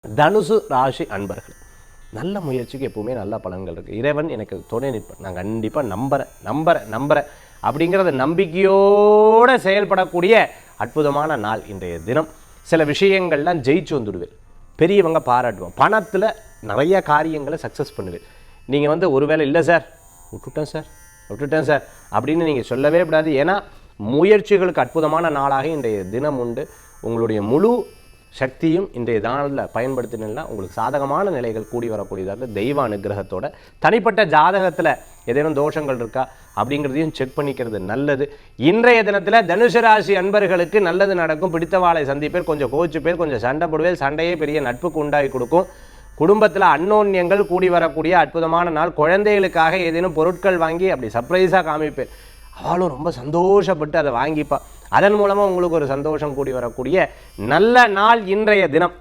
தனுசு ராசி அன்பர்கள், நல்ல முயற்சிக்கு எப்பவுமே நல்ல பலன்கள் இருக்குது. இறைவன் எனக்கு துணை நிற்பேன், நான் கண்டிப்பாக நம்புகிறேன் அப்படிங்கிறத நம்பிக்கையோடு செயல்படக்கூடிய அற்புதமான நாள் இன்றைய தினம். சில விஷயங்கள்லாம் ஜெயிச்சு வந்துடுவேன், பெரியவங்க பாராட்டுவோம், பணத்தில் நிறைய காரியங்களை சக்ஸஸ் பண்ணுவேன். நீங்கள் ஒருவேளை இல்லை சார் விட்டுட்டேன் சார் அப்படின்னு நீங்கள் சொல்லவே கூடாது. ஏன்னா முயற்சிகளுக்கு அற்புதமான நாளாக இன்றைய தினம் உண்டு. உங்களுடைய முழு சக்தியும் இன்றைய நாளில் பயன்படுத்தினா உங்களுக்கு சாதகமான நிலைகள் கூடி வரக்கூடியதாக தெய்வ அனுகிரகத்தோட. தனிப்பட்ட ஜாதகத்தில் ஏதேனும் தோஷங்கள் இருக்கா அப்படிங்கிறதையும் செக் பண்ணிக்கிறது நல்லது. இன்றைய தினத்தில் தனுசு ராசி அன்பர்களுக்கு நல்லது நடக்கும். பிடித்தவாளை சந்திப்பேர், கொஞ்சம் கோச்சு பேர், கொஞ்சம் சண்டை போடுவேர். சண்டையே பெரிய நட்புக்கு உண்டாகி கொடுக்கும். குடும்பத்தில் அன்னோன்யங்கள் கூடி வரக்கூடிய அற்புதமான நாள். குழந்தைகளுக்காக ஏதேனும் பொருட்கள் வாங்கி அப்படி சர்ப்ரைஸாக காமிப்பேன், அவளும் ரொம்ப சந்தோஷப்பட்டு அதை வாங்கிப்பா. அதன் மூலமாக உங்களுக்கு ஒரு சந்தோஷம் கூடி வரக்கூடிய நல்ல நாள் இன்றைய தினம்.